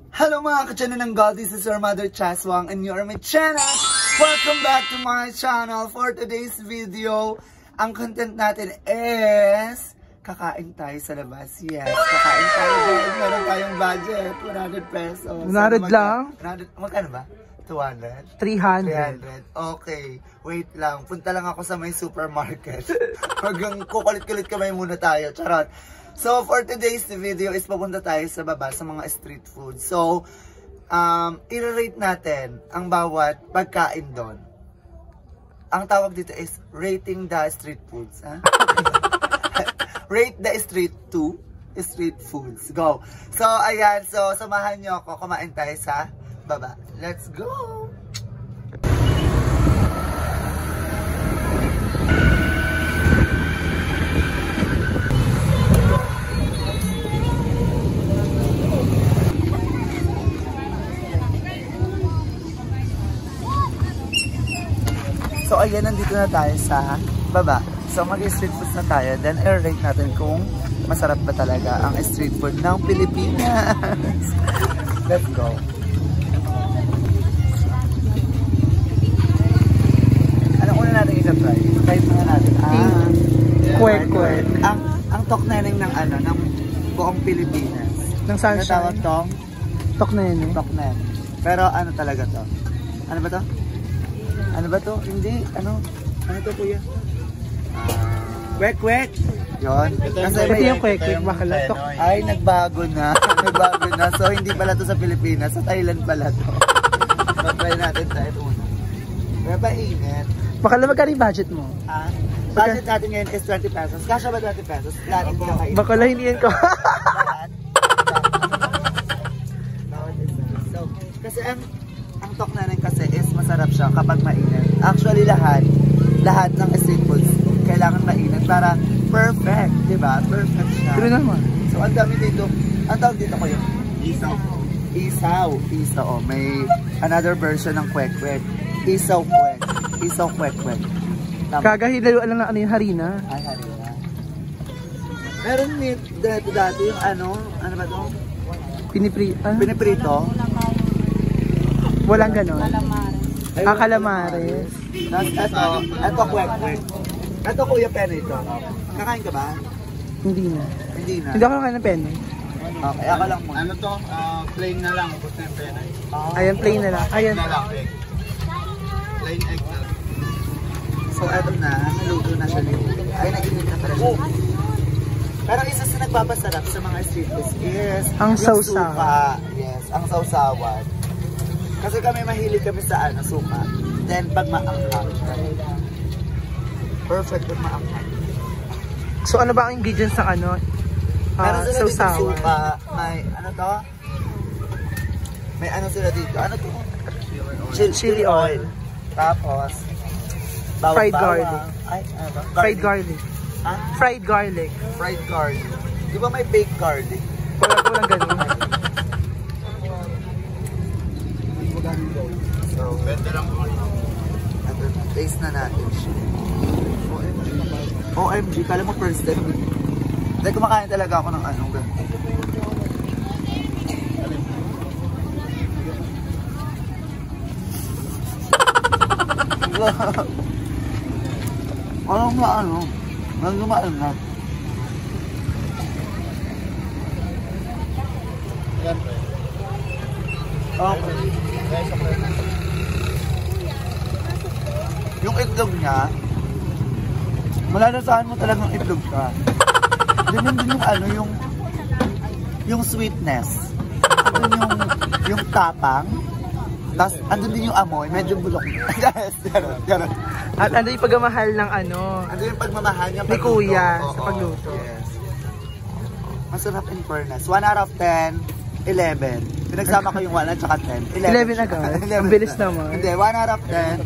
Hello mga ka-channel ng God, this is your mother Chaswang and you are my channel. Welcome back to my channel. For today's video, ang content natin is kakain tayo sa labas. Yes, kakain tayo dahil meron tayong budget, 100 pesos. 100 lang? 100, magkano ba? 200? 300. 300. Okay, wait lang. Punta lang ako sa may supermarket. Hanggang kukulit-kulit kamay muna tayo. Charot. So, for today's video is papunta tayo sa baba sa mga street food. So, i-rate natin ang bawat pagkain doon. Ang tawag dito is rating the street foods. Ha? Rate the street foods. Go! So, ayan. So, samahan nyo ako. Kumain tayo sa baba. Let's go! So ayan, nandito na tayo sa baba. So mag-street food na tayo. Then i-rate natin kung masarap ba talaga ang street food ng Pilipinas. Let's go. Anong una natin i-try? Try na natin. Kwek-kwek. Ang tokneneng ng ano, ng buong Pilipinas. Ng sunshine. Natawag tong Tokneneng. toknen. Pero ano talaga to? Ano ba to? Ano ba to? Hindi. Ano? Ano to, kuya? Kwek-kwek. Yun. Kasi Ito yung kwek-kwek. Bakala. Ay, nagbago na. Nagbago na. So, hindi pala to sa Pilipinas. Sa Thailand pala to. Try natin tayo muna. Kaya ba init? Bakala magkano yung budget mo? Budget natin ngayon is 20 pesos. Kasya ba 20 pesos? Lahat yung kakain. Bakala hindi yan ko. Lahat? Bawat isa. So, kasi ang toknanen kasi is masarap siya kapag mainit. Actually lahat ng street foods kailangan mainit para perfect, di ba? Perfect siya. Pero naman. So ang dami dito. Ang tawag dito ko yun? Isaw. Isaw. Isaw. Oh, may another version ng kwek-kwek. Isaw kwek. Isaw kwek-kwek. Kagahilalo lang na ano yung harina. Ay, harina. Meron meat dati yung ano ba to? Piniprito. Walang ganon. Calamares. Tapos ito kwek-kwek. Ito kuya pene ito. Kakain ka ba? Hindi na. Hindi na. Hindi ako kakain ng penne. Okay, ako lang muna. Ano to? Plain na lang. Gusto yung pena. Ayan, plain na lang. Ayan. Na lang, egg. Plain egg na lang. So eto na, naluto na siya dito. Ay, nag-init na pala siya. Pero isa sa nagpapasarap sa mga street foods is Ang yung sausaw. suka. Yes, ang sausawan. Kasi kami mahilig kami sa ano, suka. Then pag maanghang. Perfect pag maanghang. So ano ba ang ingredients ng ano? Meron sila dito Sausawan. suka. May ano to? May ano sila dito? Ano to? Chili oil. Tapos Fried garlic. Ay, ano ba? Fried garlic. Ha? Fried garlic. Fried garlic. Di ba may baked garlic? Walang ganon. So, Pwede lang mo. taste na natin siya. OMG, kala mo first time. Dahil kumakain talaga ako ng ano, ganito. Parang nga ano, naglumaan na. Yan, pwede. Okay. Yung itlog niya, malalasahan mo talagang itlog ka. Ganun din yung ano, yung sweetness. Andun yung tapang. Tapos andun din yung amoy, medyo bulok. Yes, gano'n. At ano yung pagmamahal ng ano? Andun yung pagmamahal niya. Ni Kuya Oo, sa pagluto. Yes. Masarap in fairness. 1 out of 10, 11. Pinagsama ko yung 1 at saka 10. 11 agad? Ang bilis naman. Hindi, 1 out of 10.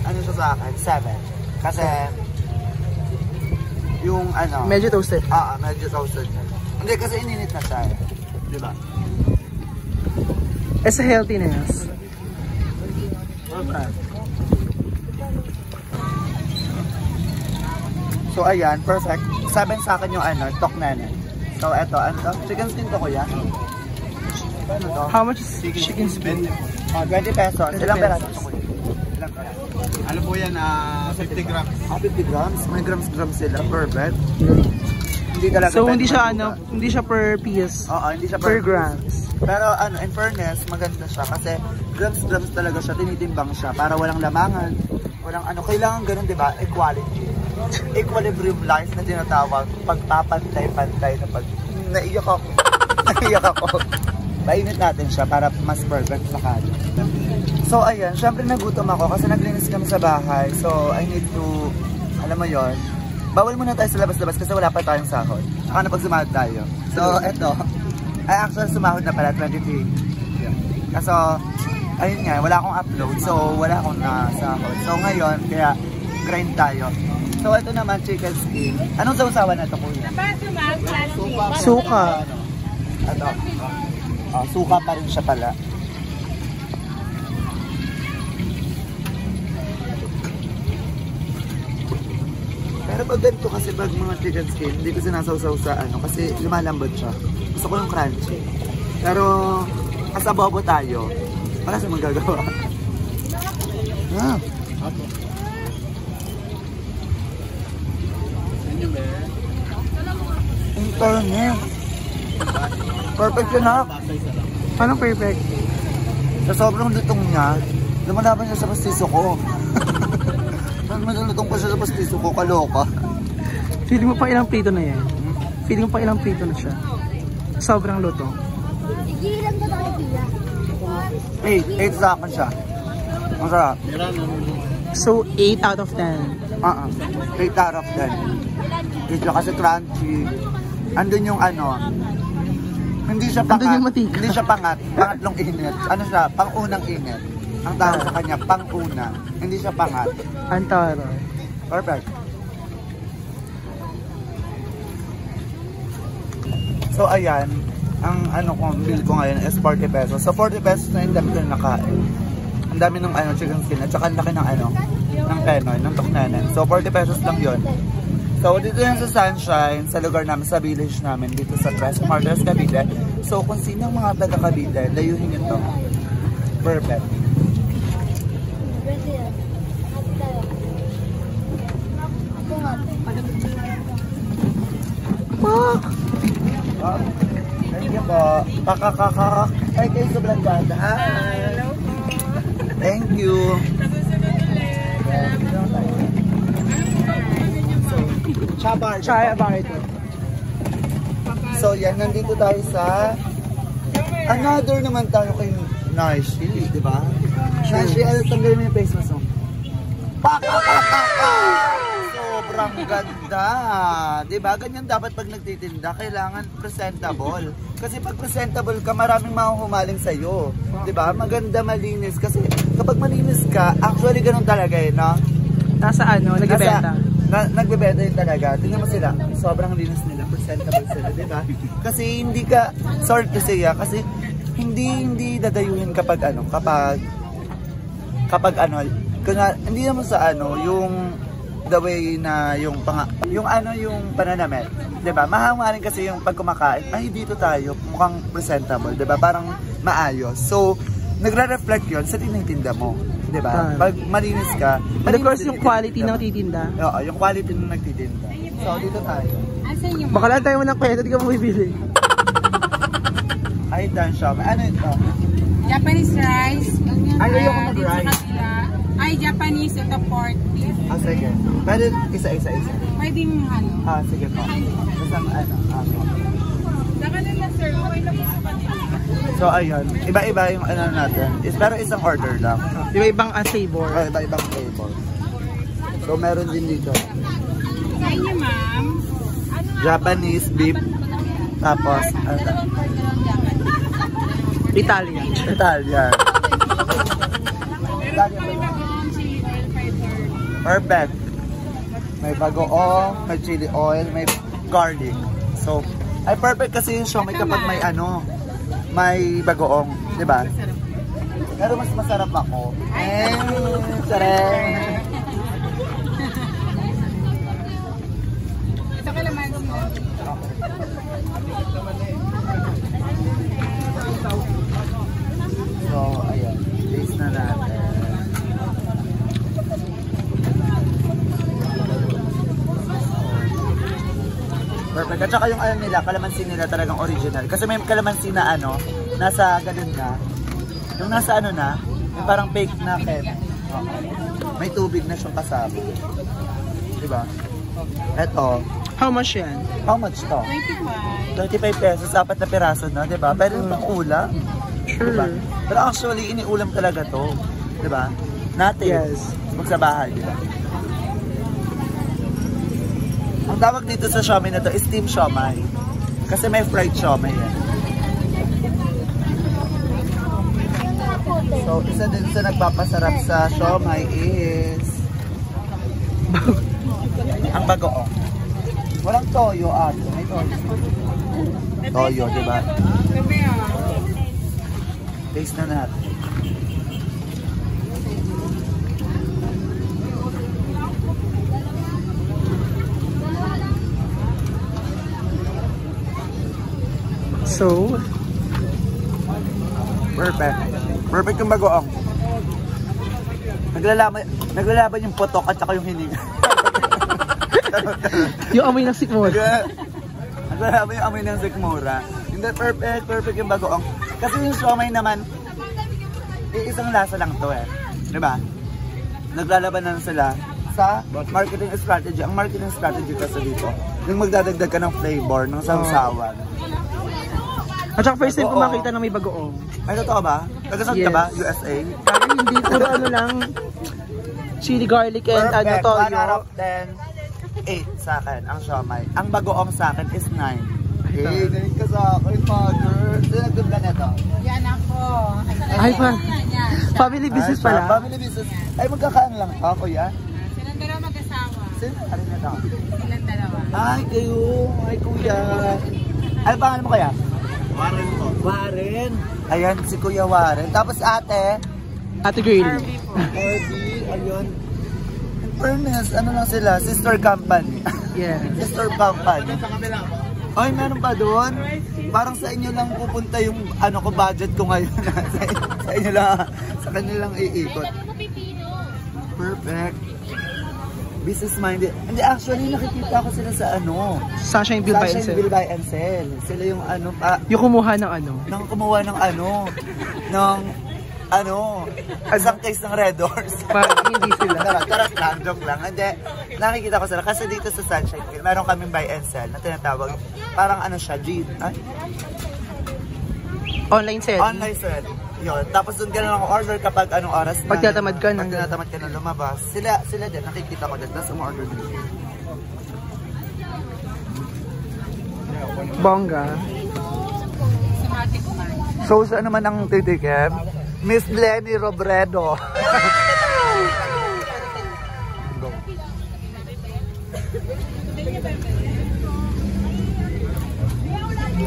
Ano siya sa akin? 7. Kasi, yung ano... Medyo toasted. Medyo toasted na. Hindi, kasi ininit na siya. Diba? Sa healthiness. Okay. So ayan, perfect. 7 sa akin yung ano, toknanen. So eto, ano to? Chicken skin to kuya? Ano to? How much is chicken skin? 20 pesos. 20 Ilang peraso? pesos. Ilang peraso? Ano po yan? 50 grams. 50 grams? May grams sila per bed. Hindi talaga. So bed hindi siya maluga. hindi siya per piece. Oo, hindi siya Per piece. grams. Pero in fairness, maganda siya kasi grams talaga siya, tinitimbang siya para walang lamangan. Walang kailangan ganun, 'di ba? Equality. Equilibrium life na tinatawag, pagpapantay-pantay na naiyak ako. Naiyak ako. Painit natin siya para mas perfect sa kanya. So ayan, syempre nagutom ako kasi naglinis kami sa bahay. So I need to, alam mo yon, bawal muna tayo sa labas-labas kasi wala pa tayong sahod. Saka na pag sumahod tayo. So eto, ay actually sumahod na pala 23. Kaso, ayun nga, wala akong upload. So wala akong nasahod. So ngayon, kaya grind tayo. So ito naman, chicken skin. Anong sausawan na ito, kuya? Suka. Ito. Suka pa rin siya pala. Pero pag ganito kasi pag mga chicken skin, hindi ko sinasawsaw sa kasi lumalambot siya. Gusto ko yung crunchy. Pero, kasabobo tayo. Wala siya magagawa. Internet. Perfect yun ha. Anong perfect? Sa sobrang lutong niya, lumalaban siya sa pastiso ko. Mas lutong pa siya sa pastiso ko, kaloka. Feeling mo pa ilang prito na yan? Feeling mo pa ilang prito na siya? Sobrang luto. 8 sa akin siya. Ang sarap. So 8 out of 10. 8 out of 10. Dito kasi crunchy. Andun yung hindi siya pangat. Andun yung matika. Hindi siya pangat. Pangatlong init. Ano siya? Pang-unang init. Ang tawag sa kanya, pang-una. Hindi siya pangat. Antara. Perfect. So ayan, ang bill ko ngayon is 40 pesos. So 40 pesos na yung dami ko nakain. Ang dami ng chicken skin at saka ang laki ng ng penoy, ng tuknanan. So 40 pesos lang yon. So dito yan sa Sunshine, sa lugar namin, sa village namin, dito sa Tres Martires, Cavite. So kung sino mga taga Cavite, layuhin nyo to. Perfect. Thank you po. Kakakakak. Ay, kayo sa Blanchada. Hi. Thank you. Chaya ba ito? So yan, nandito tayo sa another naman tayo kay Nashi, di ba? Nashi, tanggalin mo yung face mask mo. Pakakakaka! Sobrang ganda. Diba? Ganyan dapat pag nagtitinda. Kailangan presentable. Kasi pag presentable ka, maraming mahuhumaling sa'yo. Diba? Maganda, malinis. Kasi kapag malinis ka, actually ganun talaga no? Nasa nagbebenta? Nagbebenta yun talaga. Tingnan mo sila. Sobrang linis nila. Presentable sila. Diba? Kasi hindi ka, sorry to say kasi hindi dadayuhin kapag hindi naman sa yung the way na yung pananamit, 'di ba? Mahangarin kasi yung pag kumakain, ay dito tayo mukhang presentable, 'di ba? Parang maayos. So, nagre-reflect 'yon sa tinitinda mo, 'di ba? Pag malinis ka, And of course yung quality ng titinda. Oo, yung quality ng nagtitinda. So, dito tayo. Baka lang tayo walang kwenta, di ka mabibili. Ay, dan siya. Ano ito? Japanese rice. Ayoko mag-rice. Ay, Japanese, ito pork beef. Sige. Pwede isa. Pwedeng Sige po. Basta Saka nila sir, okay lang po sa kanila. So ayun, iba-iba yung natin. Pero isang order lang. Iba-ibang flavor. Iba-ibang flavor. So meron din dito. Sa inyo ma'am, Japanese beef. Tapos, Italian. Italian. Perfect. May bagoong, may chili oil, may garlic. So, ay perfect kasi yung siomai kapag may may bagoong, 'di ba? Pero mas masarap ako. Sarap. ito kailangan mo. perfect. At saka yung ano nila, kalamansi nila talagang original. Kasi may kalamansi na ano, nasa ganun na. Yung nasa ano na, yung parang fake na ket. May tubig na siyang kasama. Diba? Eto. How much yan? How much to? 25 pesos, 4 na piraso na, diba? Pero yung pang-ulam. Sure. Diba? Pero actually, iniulam talaga to. Diba? Natin. Yes. Magsabahay, diba? Ang tawag dito sa siomai na to is steam siomai. Kasi may fried siomai yan. So, isa din sa nagpapasarap sa siomai is ang bagoong. Walang toyo ato. May toyo. Toyo, diba? Taste na natin. So, perfect. Perfect yung bagoong. Naglalaban yung putok at saka yung hininga. yung amoy ng sikmura. Naglalaban yung amoy ng sikmura. Hindi, perfect yung bagoong. Kasi yung siomai naman, isang lasa lang to eh. Diba? Naglalaban na sila sa marketing strategy. Ang marketing strategy kasi dito, yung magdadagdag ka ng flavor, ng sausawan. At saka first time ko makita na may bagoong. Ay, totoo ba? Tagasad ka ba? USA? Ay, hindi. Puro ano lang, chili, garlic, and ano, Perfect. toyo. 1 out of 10, 8 sa akin, ang siomai. Ang bagoong sa akin is 9. Eh, galing ka sa akin, mother. Sinagod ka neto. Yan ako. Ay, pa. Family business pala. Family business. Ay, magkakaan lang ka, kuya. Silang dalawa mag-asawa. Sino? Ano na to? Silang dalawa. Ay, kayo. Ay, kuya. Ano pangalan mo kaya? Warren po. Warren. Ayan, si Kuya Warren. Tapos ate. Ate Girl. Harvey. Ayun. In fairness, ano lang sila? Sister company. Yeah. Sister company. Sa kabila po. Ay, meron pa doon? Parang sa inyo lang pupunta yung ano ko budget ko ngayon. sa inyo lang, sa kanyo lang iikot. Perfect. Business minded. Hindi, actually nakikita ko sila sa ano. Sunshine Bill by and Sunshine Sell. Bill buy and sell. Sila yung ano pa. Yung kumuha ng ano. Nang kumuha ng ano. Isang case ng Red Doors. Hindi sila. Tarat lang, joke lang. Hindi, nakikita ko sila. Kasi dito sa Sunshine Bill, meron kaming buy and sell na tinatawag. Parang ano siya, Online sell. online sell. Yun. Tapos doon ka na lang order kapag anong oras na. Pag tinatamad ka na. Pag tinatamad ka na lumabas. Sila din, nakikita ko din. Tapos umorder din. Bongga. So, saan naman ang titikim? Miss Lenny Robredo.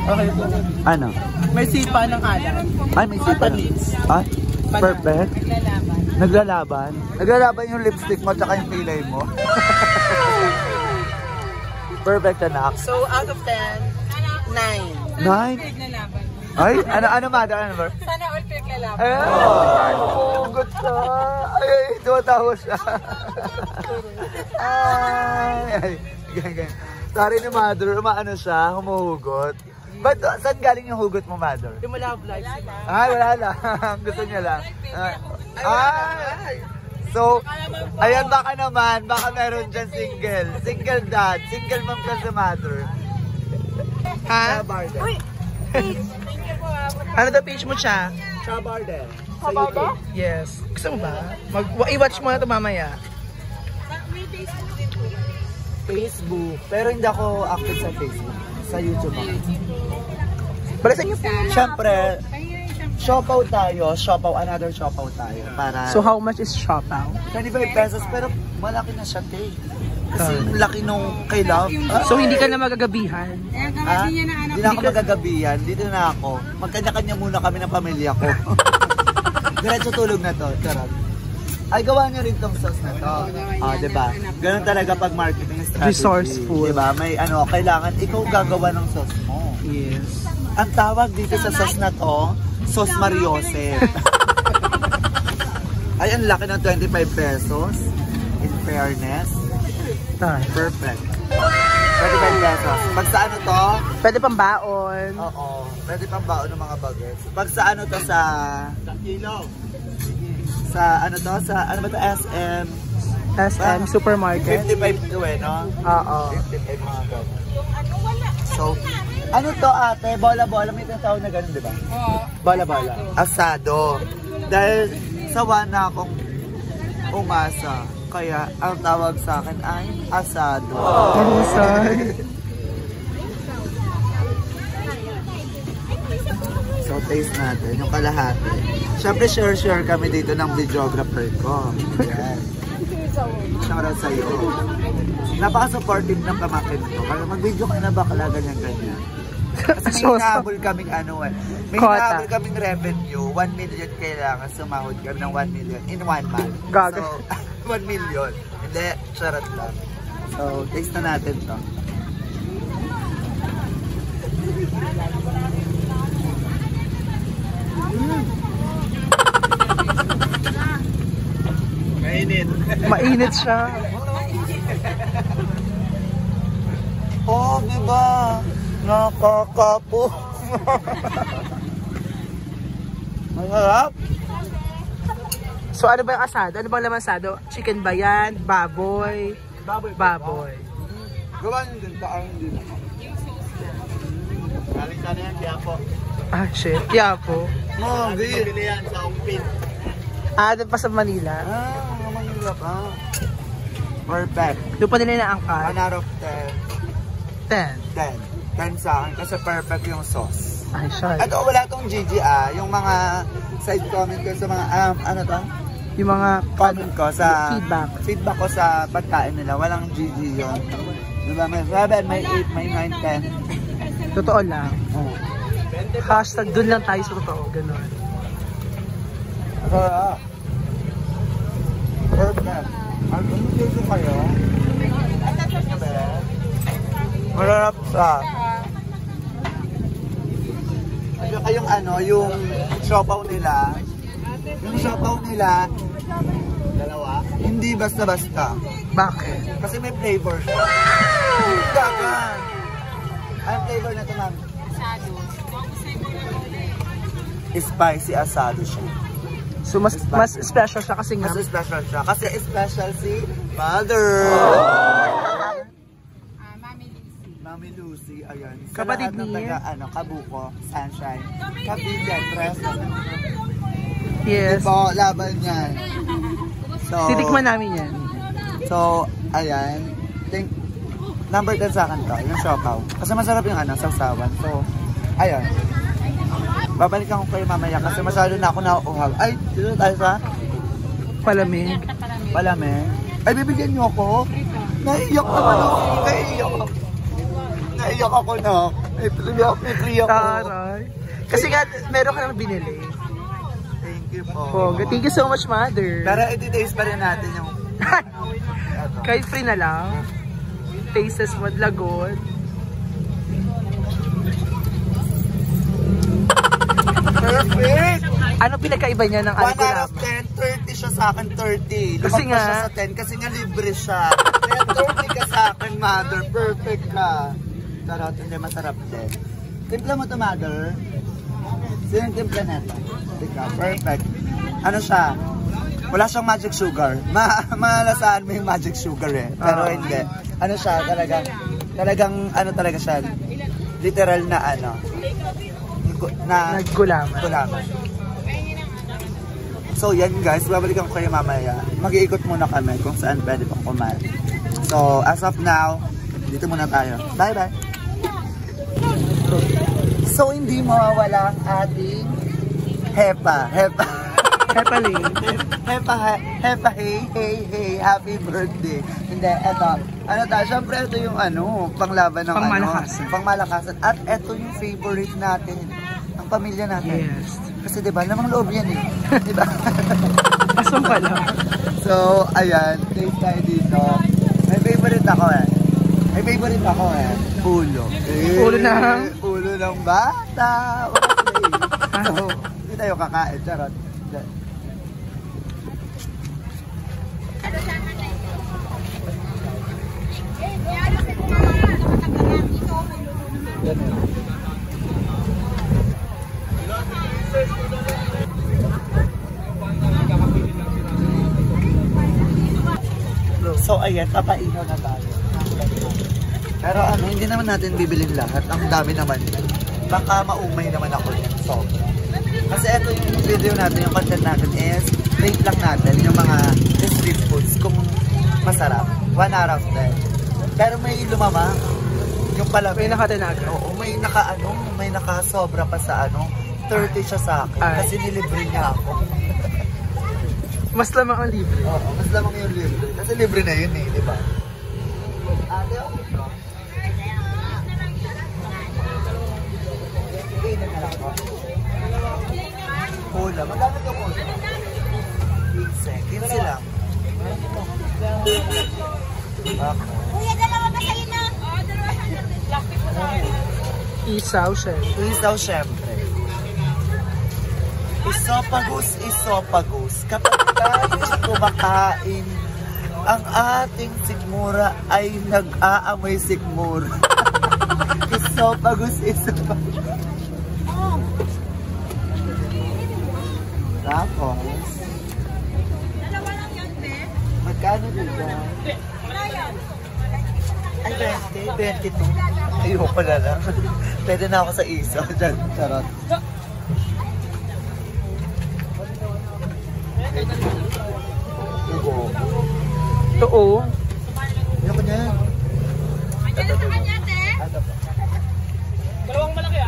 Okay. Ano? May sipa ng alam. Ay, may sipa. Ay, perfect. Naglalaban? Naglalaban yung lipstick mo tsaka yung pilay mo. Perfect, anak. So, out of 10, 9. 9? Ay, ano mother? Ano number? Sana all pick lalaban. Ay, hugot ka. Ay, tumatawa siya. Ay, ganyan. Sorry ni mother, umaano siya, humuhugot. But saan galing yung hugot mo, mother? Yung malove life. Ay, wala lang. Gusto niya lang. Ay! So, ayan, baka naman, baka meron dyan single. Single dad, single mom ka sa mother. Ha? Chabardel. Ano the page mo siya? Chabardel. Sa YouTube. Yes. Gusto mo ba? I-watch mo na ito mamaya. May Facebook din po. Facebook. Pero hindi ako active sa Facebook. Sa YouTube ako. Balisan niyo po. Siyempre, shopaw tayo. Another shopaw tayo. Para So, how much is Shopaw? 25 pesos. Pero malaki na siya, te. Kasi laki nung kay Love. So, hindi ka na magagabihan. Eh, Ha? gabi niya na anak. Hindi na ako magagabihan. Dito na ako. Magkanya-kanya muna kami ng pamilya ko. Diretso tulog na to. Charot. Ay, gawa niyo rin tong sauce na to. Diba? Ganun talaga pag marketing strategy. Resourceful. Diba? May kailangan ikaw gagawa ng sauce mo. Yes. Ang tawag dito sa sauce na to, sauce Mariosep. Ay, ang laki ng 25 pesos. In fairness. Perfect. 35 pesos. Pag sa ano to? Pwede pang baon. Oo. Pwede pang baon ng mga bagets. Pag sa ano to sa... Sa ano to? Sa ano ba to? SM? SM Supermarket. 55 to no? Oo. 55 mga bagets. So, ano to ate? Bola-bola. May tinatawag na ganun, di ba? Oo. Bola-bola. Asado. Dahil sawa na akong umasa. Kaya ang tawag sa akin ay asado. Malusay. So, taste natin yung kalahati. Siyempre, share kami dito ng videographer ko. Ayan. Shoutout sa'yo. Napaka-supportive ng pamangkin ko. Kaya mag-video ka na bakla ganyan-ganyan. Kasi may hinahabol kaming ano eh. May hinahabol kaming revenue. 1 million kailangan sumahod kami ng 1 million in 1 month. Gaga. So, 1 million. Hindi, charot lang. So, taste na natin to. Mainit. Mainit siya. Oh, diba? Nakakapo. Masarap. So ano ba yung asado? Ano bang laman asado? Chicken ba yan? Baboy? Baboy. Gawa nyo din, kaan din ako. Galing sana yan, kaya po. Ah, shit. Yapo. Bili yan sa Umpin. Ah, doon pa sa Manila. Ah, Manila pa. Perfect. Doon pa nila inaangkat. 1 out of 10. 10. 10 sa akin kasi perfect yung sauce. Ay, siya. At wala tong GG yung mga side comment ko sa mga, ano to? Yung mga Comment ko sa feedback ko sa pagkain nila. Walang GG yun. Diba? May 7, may 8, may 9, 10. Totoo lang. Oh. Hashtag doon lang tayo sa totoo. Ganon. Perfect. Ang dito kayo. Mararap sa. Yung ano, yung siopaw nila. Yung siopaw nila. Dalawa? Hindi basta-basta. Bakit? Kasi may flavor siya. Dagan! Anong flavor na ito, ma'am? Spicy asado siya. So mas special siya kasi nga. Mas special siya. Kasi special si Mother. Mami Lucy, ayan. Sa Kapatid lahat ng niya? Kabuko, Sunshine, Cavite, Tres. Yes. Ito, laban yan. So, Titikman namin yan. So, ayan. Number 10 sa akin to, yung siopaw. Kasi masarap yung sausawan. So, ayan. Babalikan ko kayo mamaya kasi masyado na ako nauuhaw. Ay, dito tayo sa Palamig. Palamig. Ay, bibigyan niyo ako? Naiiyak naman ako. Naiiyak ako na. May free ako. Taray. Kasi nga, meron ka nang binili. Thank you po. Oh, thank you so much, Mother. Pero i-taste pa rin natin yung... Kahit free na lang. Tastes mo, lagon. Perfect! Ano pinagkaiba niya ng 1 out alcohol? of 10, 30 siya sa akin, 30. Kasi Lumagpas nga- siya sa 10 kasi nga libre siya. Kaya 30 ka sa akin, Mother. Perfect ka. Charot, hindi masarap din. Timpla mo to, Mother. Sino yung timpla neto? Ika, perfect. Ano siya? Wala siyang magic sugar. Malasaan mo yung magic sugar eh. Pero hindi. Ano siya, talagang ano talaga siya. Literal na ano. Naggulaman. Gulaman. So yan guys, babalikan ko kayo mamaya. Mag-iikot muna kami kung saan pwede pang kumain. So as of now, dito muna tayo. Bye bye! So hindi mawawala ang ating Hepa. Hepaling. Hepa, hey, happy birthday. Hindi, eto. Ano tayo, syempre ito yung panglaban ng Pangmalakasan. Pangmalakasan. At ito yung favorite natin. Ang pamilya natin. Yes. Kasi diba, namang loob yan eh. Diba? Asong pala. So, ayan, taste tayo dito. May favorite ako eh. Ulo. Ulo ng bata. Okay. So, hindi tayo kakain. Charot. So ayan, papaihaw na tayo. Pero ano, hindi naman natin bibilin lahat. Ang dami naman. Baka maumay naman ako yan. So, kasi ito yung video natin, yung content natin is rate lang natin yung mga street foods kung masarap. 1 out of 10. Pero may lumama. Yung pala. May nakatinaga. Oo, may nakasobra pa sa 30 siya sa akin. Kasi nilibre niya ako. Mas lamang ang libre. Oo, mas lamang yung libre. Kasi libre na yun di ba? Ate, okay ba? Pina na lang po. Hula. Magkano ka po? 15 lang. Kuya, dalawa ba sa'yo na? Isaw, syempre. Isaw, syempre. Isopagos. Kapag tayo kumakain, ang ating sikmura ay nag-aamoy sikmura. Isopagos. Tapos, Dalawa lang yan, be. magkano dito? Ay, 22. Ayoko na lang. Pwede na ako sa isaw. Charot. Oo. Ayoko na. Andiyan na sa kanya, te. Dalawang malaki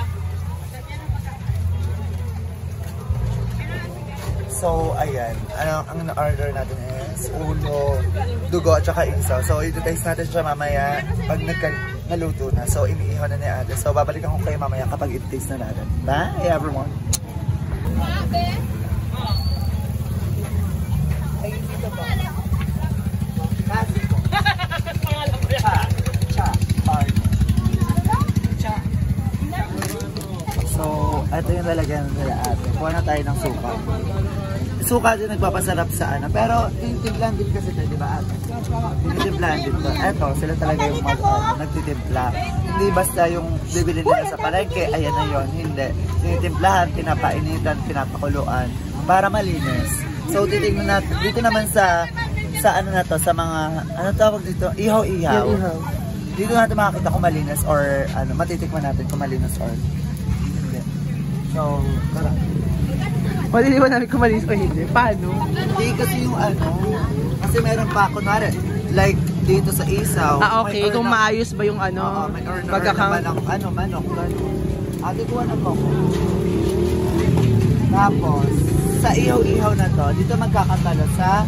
So, ayan. Ang na-order natin is ulo, dugo, at saka isaw. So, iti-taste natin siya mamaya pag naluto na. So, iniihaw na ni ate. So, babalikan ko kayo mamaya kapag iti-taste na natin. Bye, everyone! So, ito yung lalagyan nila ate. Kuha na tayo ng suka. Suka din nagpapasarap sa pero tinitimplan din kasi ito, di ba ate? Tinitimplan din to. Ito, sila talaga yung nagtitimpla. Hindi basta yung bibili nila sa palengke, ayan na yun. Hindi. Tinitimplahan, pinapainitan, pinapakuluan para malinis. So, titignan natin. Dito naman sa na to, sa mga, tawag dito? Ihaw-ihaw. Dito natin makakita kung malinis or matitikman natin kung malinis or hindi. So, tara. Maliliwan namin kung malinis o hindi. Paano? Hindi kasi yung kasi meron pa, kunwari, like dito sa isaw. Okay. Kung maayos ba yung may pagkakang manok. Ate, kuha na po. Tapos, sa ihaw-ihaw na to, dito magkakatalo sa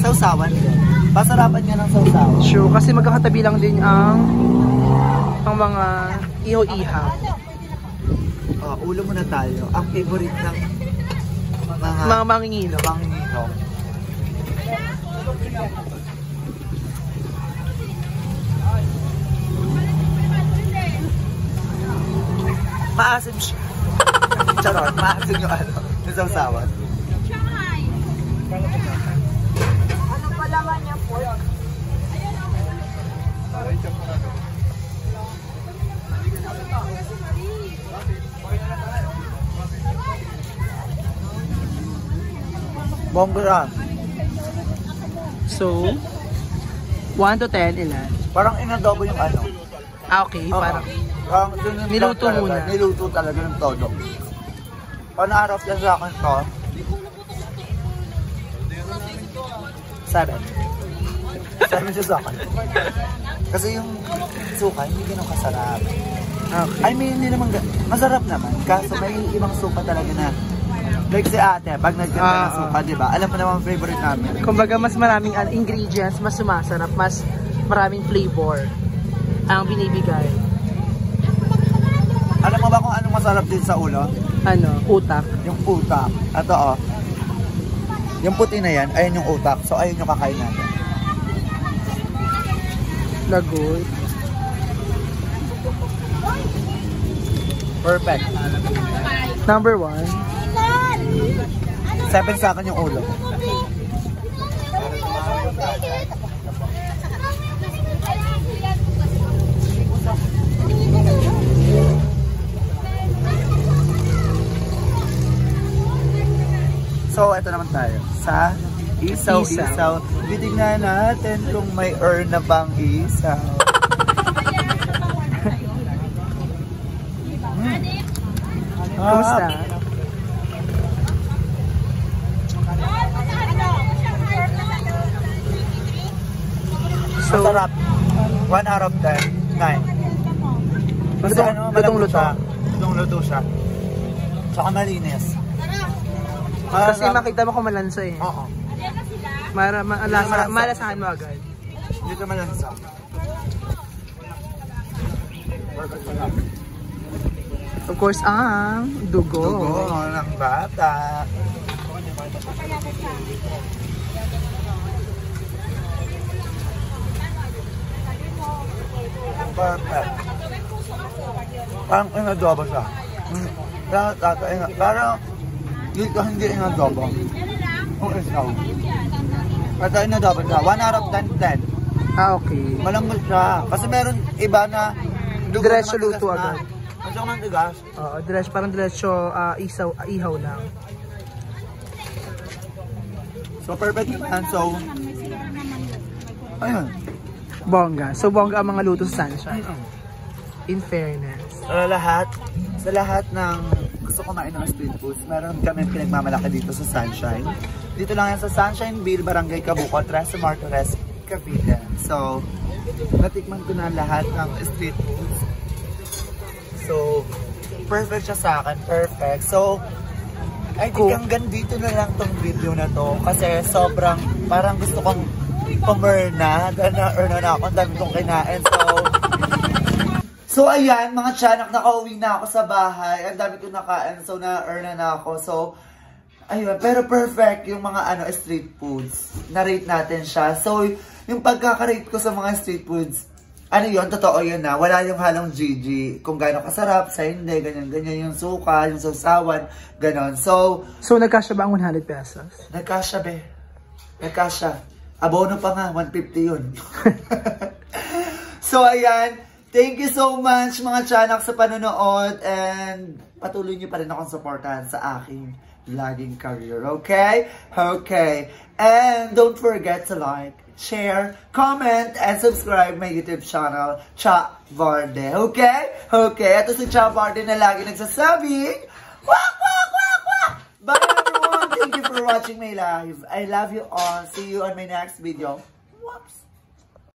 sausawan din. Pasarapan niya ng sausawan. Sure, kasi magkakatabi lang din ang mga ihaw-ihaw. Ulo muna tayo. Ang favorite ng mga mangingino. Maasim siya. Charot, maasim yung yung sausawan. Ano pa laman niya, pork? Bongga. So, 1 to 10 ilan? Parang inadobo yung Okay, parang niluto muna. Niluto talaga ng todo. Panarap na sa akin to. 7. 7 siya sa akin. Kasi yung suka, hindi ganun kasarap. Okay. I mean, hindi naman masarap naman. Kaso may ibang suka talaga na like si ate, pag nagkita ng suka, di ba? Alam mo naman favorite namin. Kumbaga, mas maraming ingredients, mas sumasarap, mas maraming flavor ang binibigay. Alam mo ba kung anong masarap din sa ulo? Utak. Yung utak. Ito yung puti na yan, ayun yung utak. So ayun yung kakain natin. Lagoy. Perfect. Number 1. 7 sa akin yung ulo. So, ito naman tayo. Sa isaw-isaw. Titignan natin kung may earn na bang isaw. Kamusta? So, Masarap. 1 out of 10. 9. Kasi lutong-luto. Lutong-luto siya. Tsaka malinis. Kasi makita mo kung malansa eh. Oo. Malasahan mo agad. Dito malansa. Of course, ang dugo. Dugo ng bata. Perfect. Parang inadobo siya. Parang dito hindi inadobo. Kung isaw. Pero inadobo siya. 1 out of 10, 10. Ah, okay. Malambot siya. Kasi meron iba na dugo Diretso na matigas luto na. agad. Medyo mantigas. Oo, parang diretso ihaw lang. So perfect naman. So, ayun. Bongga. So, bongga ang mga luto sa Sunshine. In fairness. Sa lahat ng gusto kumain ng street foods, meron kami pinagmamalaki dito sa Sunshine. Dito lang yan sa Sunshine Bill, Barangay Cabuco, Tres Martires, Cavite. So, natikman ko na lahat ng street foods. So, perfect siya sa akin. Perfect. So, I think hanggang dito na lang tong video na to. Kasi sobrang, parang gusto kong pa-earn na. Na-earn na ako. Ang dami kong kinain. So, ayan, mga tiyanak, nakauwi na ako sa bahay. Ang dami kong nakain. So, na-earn na ako. So, ayun. Pero perfect yung mga street foods. Na-rate natin siya. So, yung pagkaka-rate ko sa mga street foods, yun, totoo yun na. Wala yung halong GG. Kung gano'ng kasarap, sa hindi, ganyan yung suka, yung sausawan, ganon. So, nagkasya ba ang 100 pesos? Nagkasya, be. Nagkasya. Abono pa nga, 150 yun. So, ayan. Thank you so much, mga tiyanak, sa panonood. And patuloy niyo pa rin akong supportahan sa aking vlogging career. Okay? Okay. And don't forget to like, share, comment, and subscribe my YouTube channel, Cha Varde. Okay? Okay. Ito si Cha Varde na lagi nagsasabing, wak, wak, wak, wak! Bye, everyone! Thank you for watching my live. I love you all. See you on my next video. Whoops!